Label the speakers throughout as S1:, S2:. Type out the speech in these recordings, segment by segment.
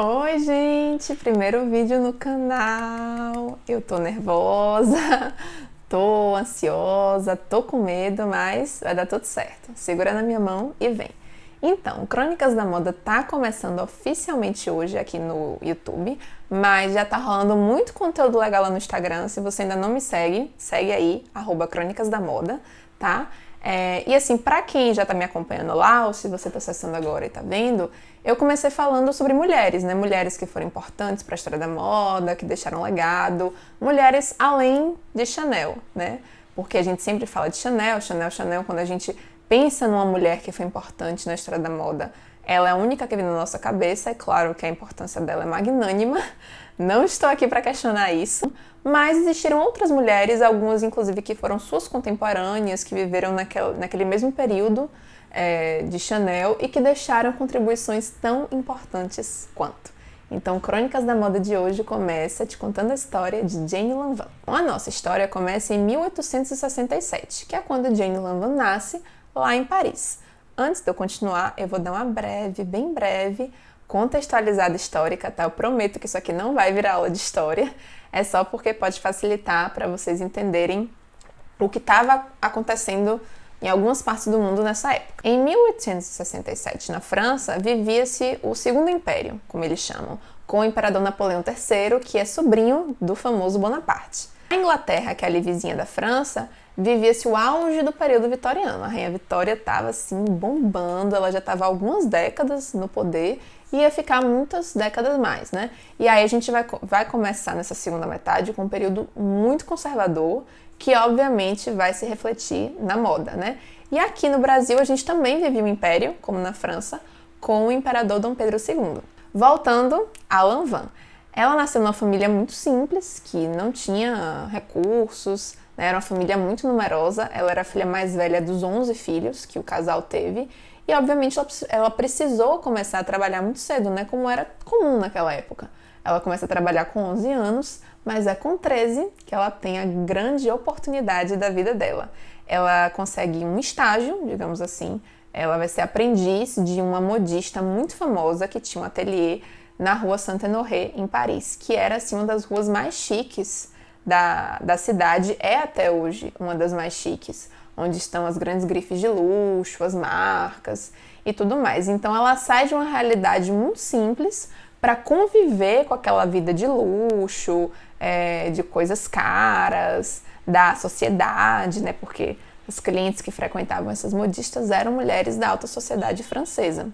S1: Oi, gente! Primeiro vídeo no canal. Eu tô nervosa, tô ansiosa, tô com medo, mas vai dar tudo certo. Segura na minha mão e vem. Então, Crônicas da Moda tá começando oficialmente hoje aqui no YouTube, mas já tá rolando muito conteúdo legal lá no Instagram. Se você ainda não me segue, segue aí, @Crônicas da Moda, tá? E assim, pra quem já tá me acompanhando lá, ou se você tá acessando agora e tá vendo, eu comecei falando sobre mulheres, né? Mulheres que foram importantes para a história da moda, que deixaram legado, mulheres além de Chanel, né? Porque a gente sempre fala de Chanel, Chanel, Chanel, quando a gente pensa numa mulher que foi importante na história da moda, ela é a única que vem na nossa cabeça. É claro que a importância dela é magnânima, não estou aqui para questionar isso, mas existiram outras mulheres, algumas inclusive que foram suas contemporâneas, que viveram naquele mesmo período de Chanel e que deixaram contribuições tão importantes quanto. Então, Crônicas da Moda de hoje começa te contando a história de Jane Lanvin. A nossa história começa em 1867, que é quando Jane Lanvin nasce lá em Paris. Antes de eu continuar, eu vou dar uma breve, bem breve, contextualizada histórica, tá? Eu prometo que isso aqui não vai virar aula de história, é só porque pode facilitar para vocês entenderem o que estava acontecendo em algumas partes do mundo nessa época. Em 1867, na França, vivia-se o Segundo Império, como eles chamam, com o imperador Napoleão III, que é sobrinho do famoso Bonaparte. Na Inglaterra, que é ali vizinha da França, vivia-se o auge do período vitoriano. A Rainha Vitória estava assim bombando, ela já estava há algumas décadas no poder e ia ficar muitas décadas mais, né? E aí a gente vai começar nessa segunda metade com um período muito conservador, que obviamente vai se refletir na moda, né? E aqui no Brasil a gente também vivia um império, como na França, com o imperador Dom Pedro II. Voltando a Lanvin. Ela nasceu numa família muito simples, que não tinha recursos, né? Era uma família muito numerosa. Ela era a filha mais velha dos 11 filhos que o casal teve. E, obviamente, ela precisou começar a trabalhar muito cedo, né? Como era comum naquela época. Ela começa a trabalhar com 11 anos, mas é com 13 que ela tem a grande oportunidade da vida dela. Ela consegue um estágio, digamos assim. Ela vai ser aprendiz de uma modista muito famosa que tinha um ateliê na rua Saint-Honoré, em Paris, que era assim, uma das ruas mais chiques da cidade, é até hoje uma das mais chiques, onde estão as grandes grifes de luxo, as marcas e tudo mais. Então ela sai de uma realidade muito simples para conviver com aquela vida de luxo, de coisas caras, da sociedade, né? Porque os clientes que frequentavam essas modistas eram mulheres da alta sociedade francesa.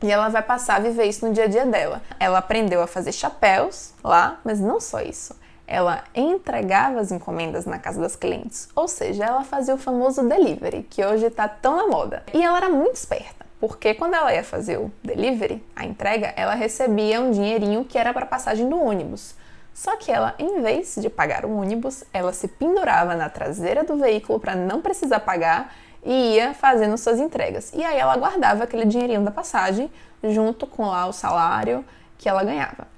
S1: E ela vai passar a viver isso no dia a dia dela. Ela aprendeu a fazer chapéus lá, mas não só isso. Ela entregava as encomendas na casa das clientes, ou seja, ela fazia o famoso delivery, que hoje está tão na moda. E ela era muito esperta, porque quando ela ia fazer o delivery, a entrega, ela recebia um dinheirinho que era para passagem do ônibus. Só que ela, em vez de pagar o ônibus, ela se pendurava na traseira do veículo para não precisar pagar e ia fazendo suas entregas. E aí ela guardava aquele dinheirinho da passagem junto com lá o salário que ela ganhava.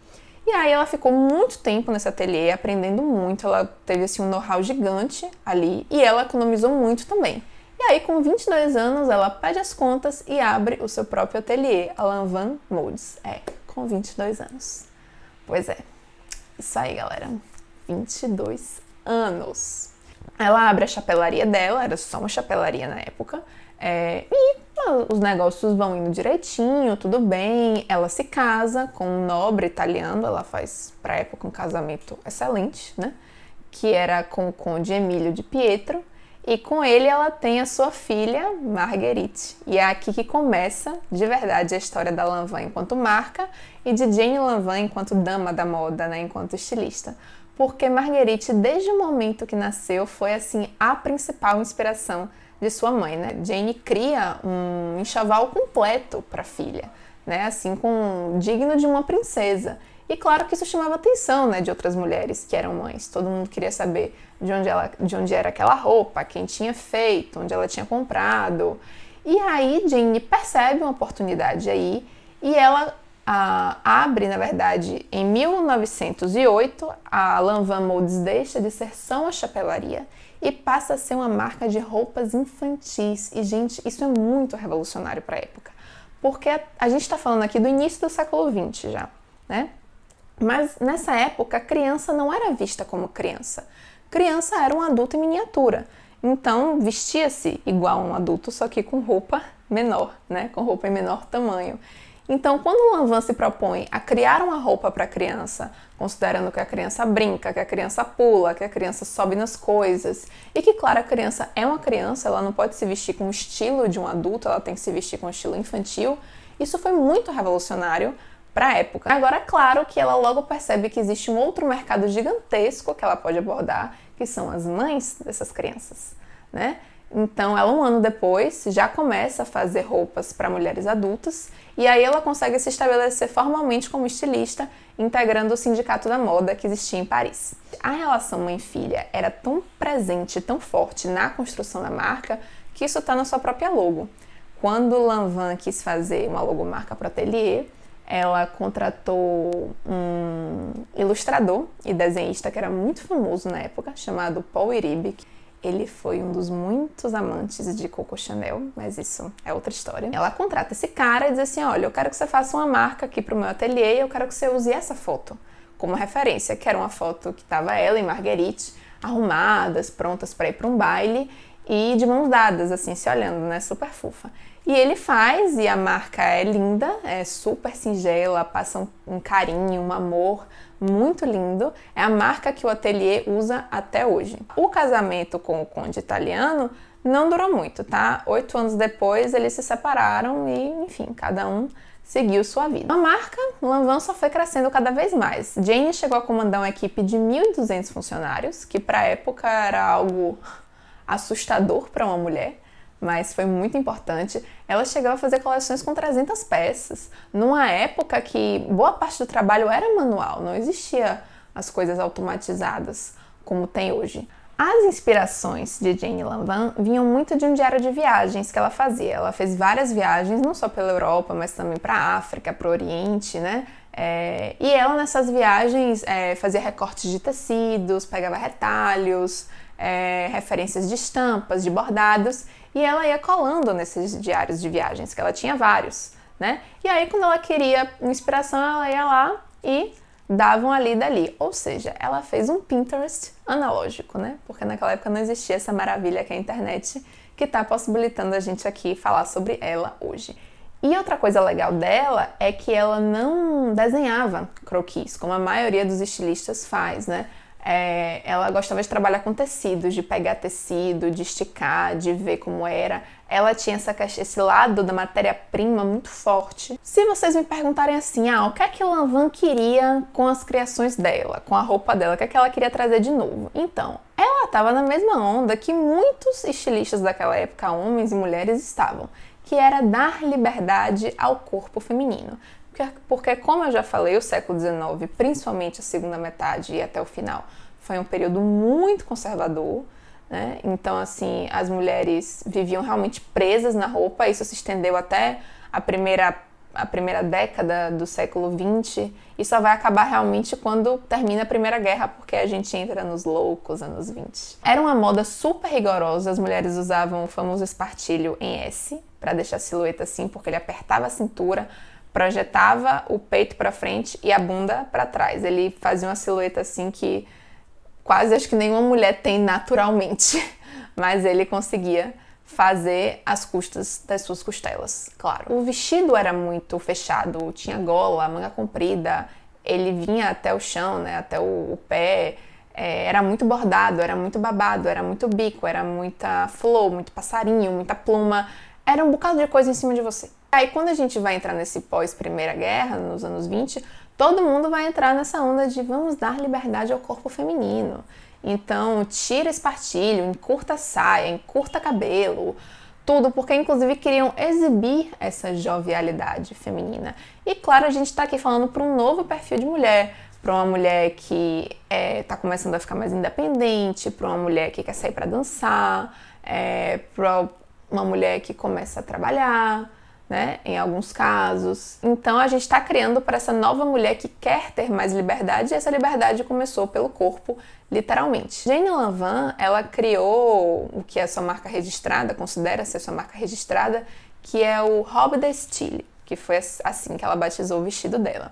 S1: E aí ela ficou muito tempo nesse ateliê, aprendendo muito. Ela teve assim, um know-how gigante ali e ela economizou muito também. E aí, com 22 anos, ela pede as contas e abre o seu próprio ateliê, a Lanvin Modes. Com 22 anos. Pois é, isso aí, galera. 22 anos. Ela abre a chapelaria dela, era só uma chapelaria na época, e os negócios vão indo direitinho, tudo bem. Ela se casa com um nobre italiano, ela faz pra época um casamento excelente, né? Que era com o conde Emílio de Pietro, e com ele ela tem a sua filha Marguerite. E é aqui que começa de verdade a história da Lanvin enquanto marca e de Jane Lanvin enquanto dama da moda, né? Enquanto estilista. Porque Marguerite, desde o momento que nasceu, foi assim a principal inspiração de sua mãe, né? Jane cria um enxoval completo para a filha, né? Assim, digno de uma princesa. E claro que isso chamava a atenção, né, de outras mulheres que eram mães. Todo mundo queria saber de onde era aquela roupa, quem tinha feito, onde ela tinha comprado. E aí Jane percebe uma oportunidade aí e ela abre, na verdade, em 1908, a Lanvin Modes deixa de ser só uma chapelaria e passa a ser uma marca de roupas infantis. E, gente, isso é muito revolucionário para a época, porque a gente está falando aqui do início do século XX já. né? Mas nessa época, criança não era vista como criança. Criança era um adulto em miniatura. Então, vestia-se igual a um adulto, só que com roupa menor, né? Com roupa em menor tamanho. Então, quando o Lanvin se propõe a criar uma roupa para a criança, considerando que a criança brinca, que a criança pula, que a criança sobe nas coisas, e que, claro, a criança é uma criança, ela não pode se vestir com o estilo de um adulto, ela tem que se vestir com o estilo infantil, isso foi muito revolucionário para a época. Agora, é claro que ela logo percebe que existe um outro mercado gigantesco que ela pode abordar, que são as mães dessas crianças, né? Então, ela, um ano depois, já começa a fazer roupas para mulheres adultas e aí ela consegue se estabelecer formalmente como estilista, integrando o sindicato da moda que existia em Paris. A relação mãe-filha era tão presente, tão forte na construção da marca, que isso está na sua própria logo. Quando Lanvin quis fazer uma logomarca para o ateliê, ela contratou um ilustrador e desenhista que era muito famoso na época, chamado Paul Iribe. Ele foi um dos muitos amantes de Coco Chanel, mas isso é outra história. Ela contrata esse cara e diz assim, olha, eu quero que você faça uma marca aqui pro meu ateliê e eu quero que você use essa foto como referência, que era uma foto que estava ela e Marguerite arrumadas, prontas para ir para um baile e de mãos dadas, assim, se olhando, né, super fofa. E ele faz, e a marca é linda, é super singela, passa um carinho, um amor muito lindo. É a marca que o ateliê usa até hoje. O casamento com o conde italiano não durou muito, tá? 8 anos depois eles se separaram e, enfim, cada um seguiu sua vida. A marca Lanvin só foi crescendo cada vez mais. Jane chegou a comandar uma equipe de 1.200 funcionários, que para a época era algo assustador para uma mulher, mas foi muito importante. Ela chegou a fazer coleções com 300 peças, numa época que boa parte do trabalho era manual, não existia as coisas automatizadas como tem hoje. As inspirações de Jane Lanvin vinham muito de um diário de viagens que ela fazia. Ela fez várias viagens, não só pela Europa, mas também para a África, para o Oriente, né? E ela nessas viagens fazia recortes de tecidos, pegava retalhos, referências de estampas, de bordados, e ela ia colando nesses diários de viagens, que ela tinha vários, né? E aí, quando ela queria inspiração, ela ia lá e davam ali e dali. Ou seja, ela fez um Pinterest analógico, né? Porque naquela época não existia essa maravilha que é a internet, que está possibilitando a gente aqui falar sobre ela hoje. E outra coisa legal dela é que ela não desenhava croquis, como a maioria dos estilistas faz, né? Ela gostava de trabalhar com tecidos, de pegar tecido, de esticar, de ver como era. Ela tinha esse lado da matéria-prima muito forte. Se vocês me perguntarem assim, o que é que Lanvin queria com as criações dela, com a roupa dela, o que é que ela queria trazer de novo? Então, ela estava na mesma onda que muitos estilistas daquela época, homens e mulheres, estavam, que era dar liberdade ao corpo feminino. Porque, como eu já falei, o século XIX, principalmente a segunda metade e até o final, foi um período muito conservador, né? Então, assim, as mulheres viviam realmente presas na roupa. Isso se estendeu até a primeira década do século XX e só vai acabar realmente quando termina a Primeira Guerra, porque a gente entra nos loucos anos 20. Era uma moda super rigorosa, as mulheres usavam o famoso espartilho em S, para deixar a silhueta assim, porque ele apertava a cintura, projetava o peito para frente e a bunda para trás. Ele fazia uma silhueta assim que quase acho que nenhuma mulher tem naturalmente, mas ele conseguia fazer às custas das suas costelas, claro. O vestido era muito fechado, tinha gola, manga comprida, ele vinha até o chão, né, até o pé, era muito bordado, era muito babado, era muito bico, era muita flor, muito passarinho, muita pluma, era um bocado de coisa em cima de você. Aí quando a gente vai entrar nesse pós-Primeira Guerra, nos anos 20, todo mundo vai entrar nessa onda de vamos dar liberdade ao corpo feminino. Então, tira espartilho, encurta a saia, encurta cabelo, tudo, porque inclusive queriam exibir essa jovialidade feminina. E claro, a gente está aqui falando para um novo perfil de mulher, para uma mulher que está começando a ficar mais independente, para uma mulher que quer sair para dançar, para uma mulher que começa a trabalhar, né, em alguns casos. Então a gente está criando para essa nova mulher que quer ter mais liberdade, e essa liberdade começou pelo corpo, literalmente. Jane Lanvin, ela criou o que é sua marca registrada, considera ser sua marca registrada, que é o Robe de Style, que foi assim que ela batizou o vestido dela,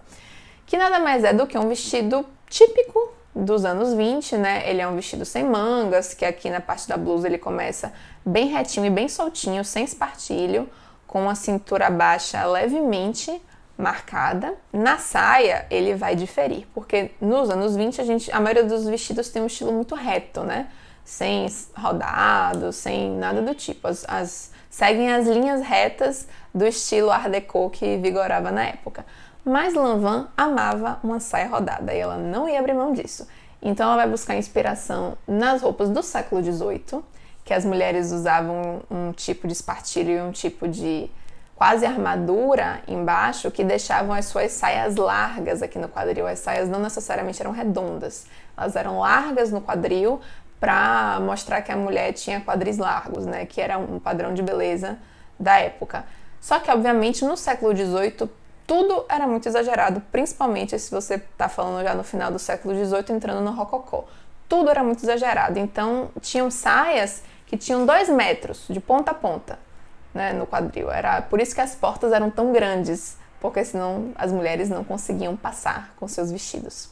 S1: que nada mais é do que um vestido típico dos anos 20, né? Ele é um vestido sem mangas, que aqui na parte da blusa ele começa bem retinho e bem soltinho, sem espartilho, com a cintura baixa levemente marcada. Na saia ele vai diferir, porque nos anos 20 a maioria dos vestidos tem um estilo muito reto, né? Sem rodados, sem nada do tipo. Seguem as linhas retas do estilo Art Deco que vigorava na época. Mas Lanvin amava uma saia rodada e ela não ia abrir mão disso. Então ela vai buscar inspiração nas roupas do século XVIII, que as mulheres usavam um tipo de espartilho e um tipo de quase armadura embaixo que deixavam as suas saias largas aqui no quadril. As saias não necessariamente eram redondas, elas eram largas no quadril para mostrar que a mulher tinha quadris largos, né? Que era um padrão de beleza da época. Só que, obviamente, no século XVIII, tudo era muito exagerado, principalmente se você está falando já no final do século XVIII, entrando no rococó. Tudo era muito exagerado. Então, tinham saias que tinham 2 metros de ponta a ponta, né, no quadril. Era por isso que as portas eram tão grandes, porque senão as mulheres não conseguiam passar com seus vestidos.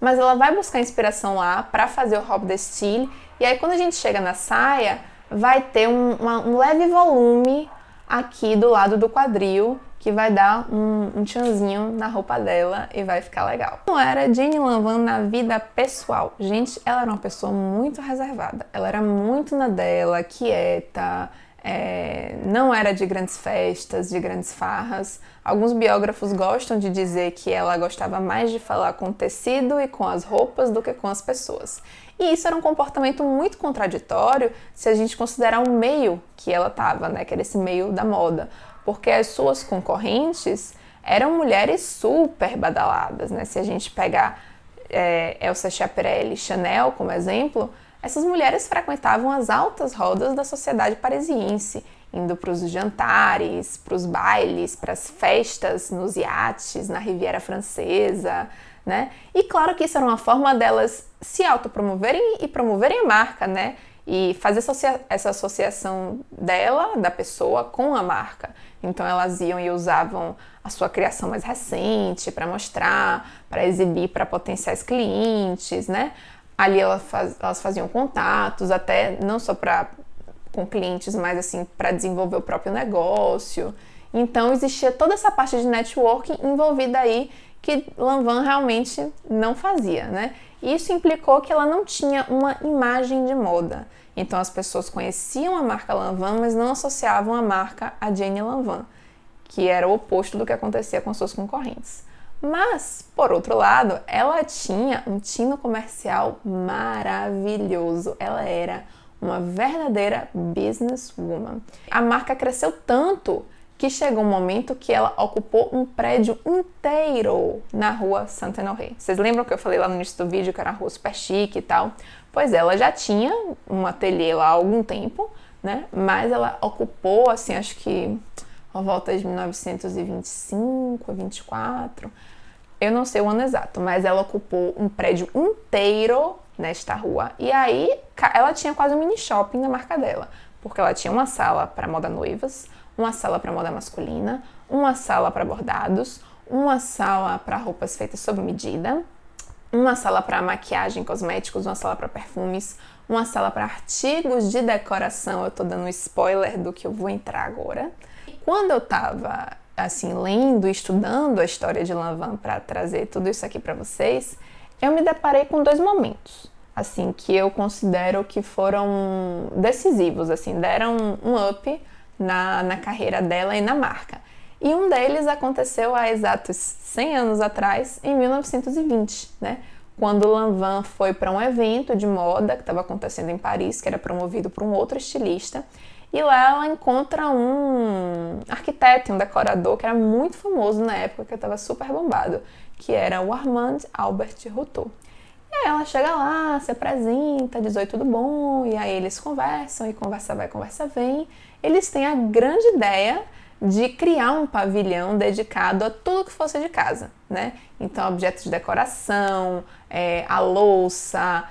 S1: Mas ela vai buscar inspiração lá para fazer o robe de style, e aí quando a gente chega na saia, vai ter um leve volume aqui do lado do quadril, que vai dar um tchanzinho na roupa dela e vai ficar legal. Como era Jane Lanvin na vida pessoal? Gente, ela era uma pessoa muito reservada. Ela era muito na dela, quieta, não era de grandes festas, de grandes farras. Alguns biógrafos gostam de dizer que ela gostava mais de falar com o tecido e com as roupas do que com as pessoas. E isso era um comportamento muito contraditório se a gente considerar o meio que ela estava, né? Que era esse meio da moda. Porque as suas concorrentes eram mulheres super badaladas, né? Se a gente pegar Elsa Schiaparelli e Chanel como exemplo, essas mulheres frequentavam as altas rodas da sociedade parisiense, indo para os jantares, para os bailes, para as festas nos iates, na Riviera Francesa, né? E claro que isso era uma forma delas se autopromoverem e promoverem a marca, né? E fazer essa associação dela, da pessoa, com a marca. Então elas iam e usavam a sua criação mais recente para mostrar, para exibir para potenciais clientes, né? Ali elas faziam contatos, até não só com clientes, mas assim para desenvolver o próprio negócio. Então existia toda essa parte de networking envolvida aí que Lanvin realmente não fazia, né? Isso implicou que ela não tinha uma imagem de moda. Então as pessoas conheciam a marca Lanvin, mas não associavam a marca a Jane Lanvin, que era o oposto do que acontecia com suas concorrentes. Mas, por outro lado, ela tinha um tino comercial maravilhoso. Ela era uma verdadeira businesswoman. A marca cresceu tanto que chegou um momento que ela ocupou um prédio inteiro na rua Saint-Honoré. Vocês lembram que eu falei lá no início do vídeo que era uma rua super chique e tal? Pois é, ela já tinha um ateliê lá há algum tempo, né? Mas ela ocupou, assim, acho que por volta de 1925, 24, eu não sei o ano exato, mas ela ocupou um prédio inteiro nesta rua. E aí ela tinha quase um mini shopping na marca dela, porque ela tinha uma sala para moda noivas, uma sala para moda masculina, uma sala para bordados, uma sala para roupas feitas sob medida, uma sala para maquiagem, cosméticos, uma sala para perfumes, uma sala para artigos de decoração. Eu tô dando um spoiler do que eu vou entrar agora. E quando eu tava assim lendo e estudando a história de Lanvin para trazer tudo isso aqui para vocês, eu me deparei com 2 momentos assim que eu considero que foram decisivos, assim, deram um up na carreira dela e na marca. E um deles aconteceu há exatos 100 anos atrás, em 1920, né? Quando Lanvin foi para um evento de moda que estava acontecendo em Paris, que era promovido por um outro estilista, e lá ela encontra um arquiteto, um decorador que era muito famoso na época, que estava super bombado, que era o Armand Albert Routeux. E aí ela chega lá, se apresenta, diz oi, tudo bom, e aí eles conversam, e conversa vai, conversa vem. Eles têm a grande ideia de criar um pavilhão dedicado a tudo que fosse de casa, né? Então, objetos de decoração, a louça,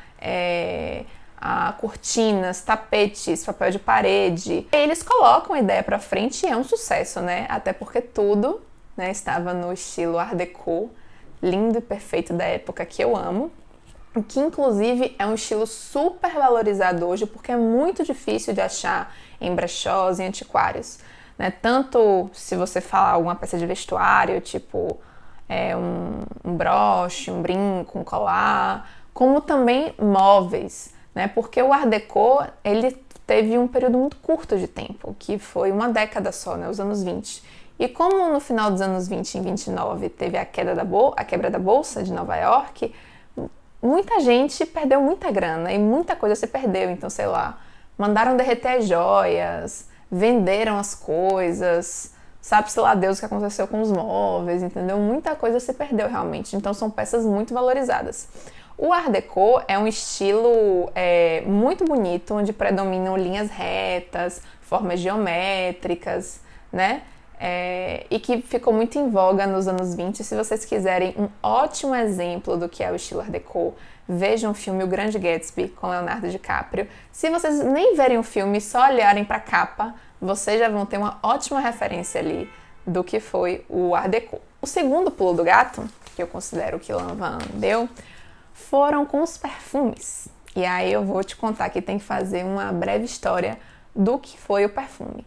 S1: a cortinas, tapetes, papel de parede. E eles colocam a ideia pra frente e é um sucesso, né? Até porque tudo, né, estava no estilo Art Deco, lindo e perfeito da época que eu amo, que inclusive é um estilo super valorizado hoje porque é muito difícil de achar em brechós e antiquários, né? Tanto se você falar alguma peça de vestuário, tipo um broche, um brinco, um colar, como também móveis, né? Porque o Art Deco, ele teve um período muito curto de tempo, que foi uma década só, né? Os anos 20. E como no final dos anos 20, em 29, teve a quebra da Bolsa de Nova York, muita gente perdeu muita grana e muita coisa se perdeu. Então, sei lá, mandaram derreter as joias, venderam as coisas, sabe-se lá Deus o que aconteceu com os móveis, entendeu? Muita coisa se perdeu realmente. Então, são peças muito valorizadas. O Art Deco é um estilo muito bonito, onde predominam linhas retas, formas geométricas, né? E que ficou muito em voga nos anos 20. Se vocês quiserem um ótimo exemplo do que é o estilo Art Deco, vejam o filme O Grande Gatsby, com Leonardo DiCaprio. Se vocês nem verem o filme, só olharem para a capa, vocês já vão ter uma ótima referência ali do que foi o Art Deco. O segundo pulo do gato, que eu considero que Lanvin deu, foram com os perfumes. E aí eu vou te contar que tem que fazer uma breve história do que foi o perfume.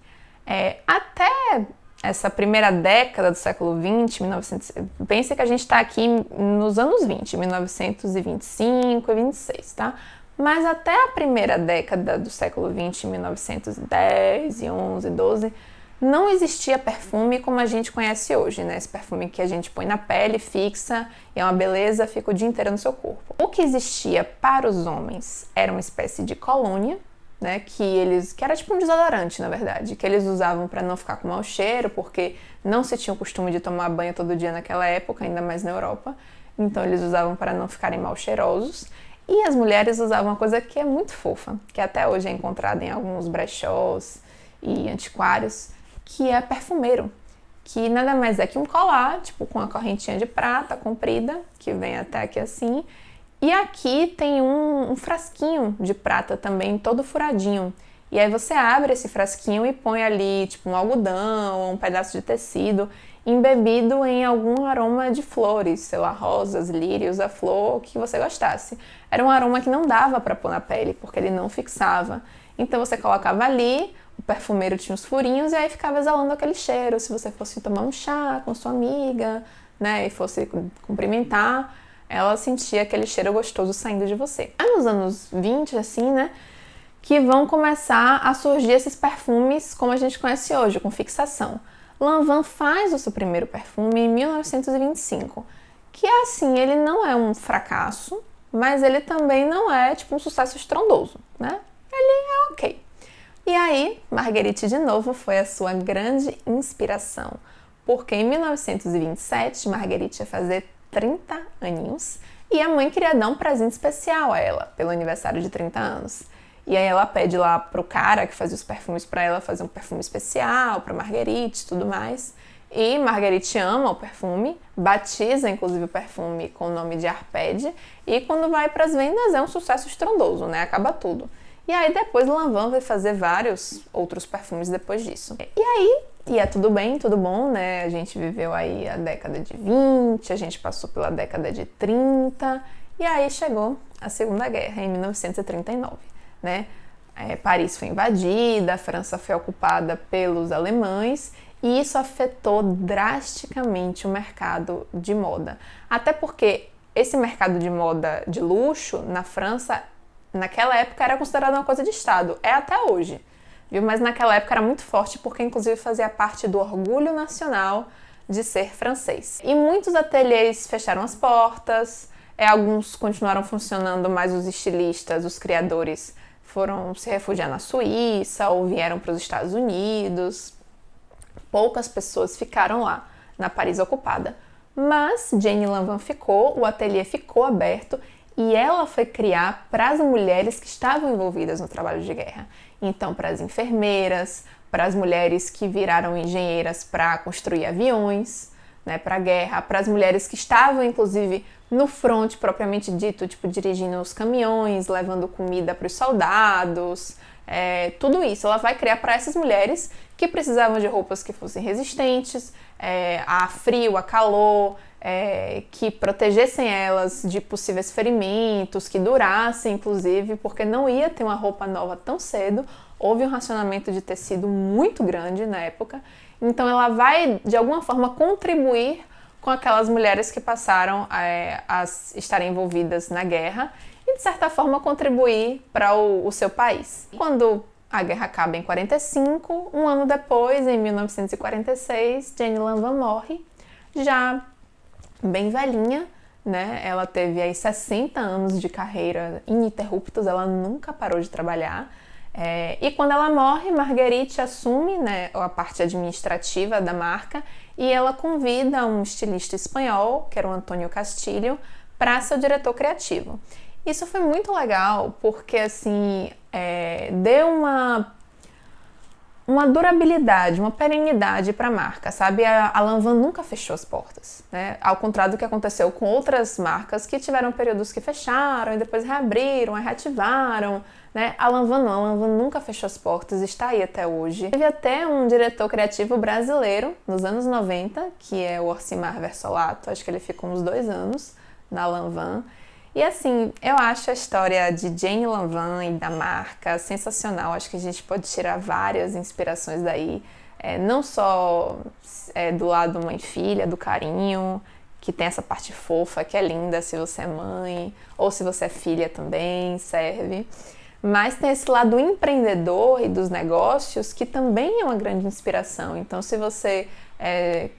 S1: Até essa primeira década do século XX, 1900, pensa que a gente está aqui nos anos 20, 1925 e 26, tá? Mas até a primeira década do século XX, 1910 e 11, 12, não existia perfume como a gente conhece hoje, né? Esse perfume que a gente põe na pele, fixa, e é uma beleza, fica o dia inteiro no seu corpo. O que existia para os homens era uma espécie de colônia, né? Que era tipo um desodorante, na verdade, que eles usavam para não ficar com mau cheiro, porque não se tinha o costume de tomar banho todo dia naquela época, ainda mais na Europa. Então eles usavam para não ficarem mal cheirosos. E as mulheres usavam uma coisa que é muito fofa, que até hoje é encontrada em alguns brechós e antiquários, que é perfumeiro, que nada mais é que um colar, tipo com uma correntinha de prata comprida, que vem até aqui assim, e aqui tem um frasquinho de prata também, todo furadinho. E aí você abre esse frasquinho e põe ali, tipo, um algodão ou um pedaço de tecido embebido em algum aroma de flores, sei lá, rosas, lírios, a flor que você gostasse. Era um aroma que não dava para pôr na pele, porque ele não fixava. Então você colocava ali, o perfumeiro tinha os furinhos e aí ficava exalando aquele cheiro. Se você fosse tomar um chá com sua amiga, né, e fosse cumprimentar, ela sentia aquele cheiro gostoso saindo de você. Aí nos anos 20, assim, né, que vão começar a surgir esses perfumes como a gente conhece hoje, com fixação. Lanvin faz o seu primeiro perfume em 1925, que assim, ele não é um fracasso, mas ele também não é tipo um sucesso estrondoso, né? Ele é ok. E aí, Marguerite de novo foi a sua grande inspiração, porque em 1927 Marguerite ia fazer 30 aninhos e a mãe queria dar um presente especial a ela pelo aniversário de 30 anos. E aí ela pede lá pro cara que fazia os perfumes pra ela fazer um perfume especial pra Marguerite e tudo mais. E Marguerite ama o perfume, batiza inclusive o perfume com o nome de Arpède, e quando vai pras vendas é um sucesso estrondoso, né? Acaba tudo. E aí depois Lanvin vai fazer vários outros perfumes depois disso. E aí ia tudo bem, tudo bom, né? A gente viveu aí a década de 20, a gente passou pela década de 30, e aí chegou a Segunda Guerra em 1939. Né? Paris foi invadida, a França foi ocupada pelos alemães e isso afetou drasticamente o mercado de moda. Até porque esse mercado de moda de luxo na França, naquela época era considerado uma coisa de Estado, é até hoje, viu? Mas naquela época era muito forte porque inclusive fazia parte do orgulho nacional de ser francês. E muitos ateliês fecharam as portas, alguns continuaram funcionando, mas os estilistas, os criadores, foram se refugiar na Suíça ou vieram para os Estados Unidos. Poucas pessoas ficaram lá, na Paris ocupada. Mas Jane Lanvin ficou, o ateliê ficou aberto e ela foi criar para as mulheres que estavam envolvidas no trabalho de guerra. Então, para as enfermeiras, para as mulheres que viraram engenheiras para construir aviões, né, para a guerra, para as mulheres que estavam, inclusive, no front propriamente dito, tipo dirigindo os caminhões, levando comida para os soldados, tudo isso. Ela vai criar para essas mulheres que precisavam de roupas que fossem resistentes a frio, a calor, que protegessem elas de possíveis ferimentos, que durassem, inclusive, porque não ia ter uma roupa nova tão cedo. Houve um racionamento de tecido muito grande na época. Então ela vai, de alguma forma, contribuir com aquelas mulheres que passaram a estarem envolvidas na guerra e, de certa forma, contribuir para o seu país. Quando a guerra acaba em 45, um ano depois, em 1946, Jane Lanvin morre, já bem velhinha, né? Ela teve aí 60 anos de carreira ininterruptos, ela nunca parou de trabalhar. E quando ela morre, Marguerite assume, né, a parte administrativa da marca e ela convida um estilista espanhol, que era o Antônio Castilho, para ser o diretor criativo. Isso foi muito legal porque, assim, deu uma durabilidade, uma perenidade para a marca, sabe? A Lanvin nunca fechou as portas, né? Ao contrário do que aconteceu com outras marcas que tiveram períodos que fecharam e depois reabriram, reativaram, né? A Lanvin não, a Lanvin nunca fechou as portas, está aí até hoje. Teve até um diretor criativo brasileiro nos anos 90, que é o Orcimar Versolato, acho que ele ficou uns 2 anos na Lanvin. E assim, eu acho a história de Jane Lanvin e da marca sensacional. Acho que a gente pode tirar várias inspirações daí. Não só do lado mãe e filha, do carinho, que tem essa parte fofa, que é linda se você é mãe, ou se você é filha também, serve. Mas tem esse lado empreendedor e dos negócios, que também é uma grande inspiração. Então, se você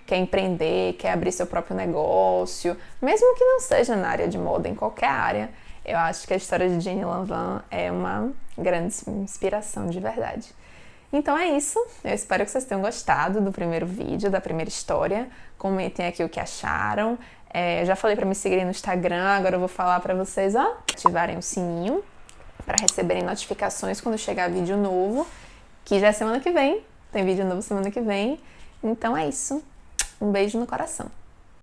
S1: quer empreender, quer abrir seu próprio negócio, mesmo que não seja na área de moda, em qualquer área, eu acho que a história de Jane Lanvin é uma grande inspiração de verdade. Então é isso, eu espero que vocês tenham gostado do primeiro vídeo, da primeira história. Comentem aqui o que acharam. Eu já falei para me seguirem no Instagram, agora eu vou falar para vocês, ativarem o sininho para receberem notificações quando chegar vídeo novo, que já é semana que vem, tem vídeo novo semana que vem. Então é isso. Um beijo no coração.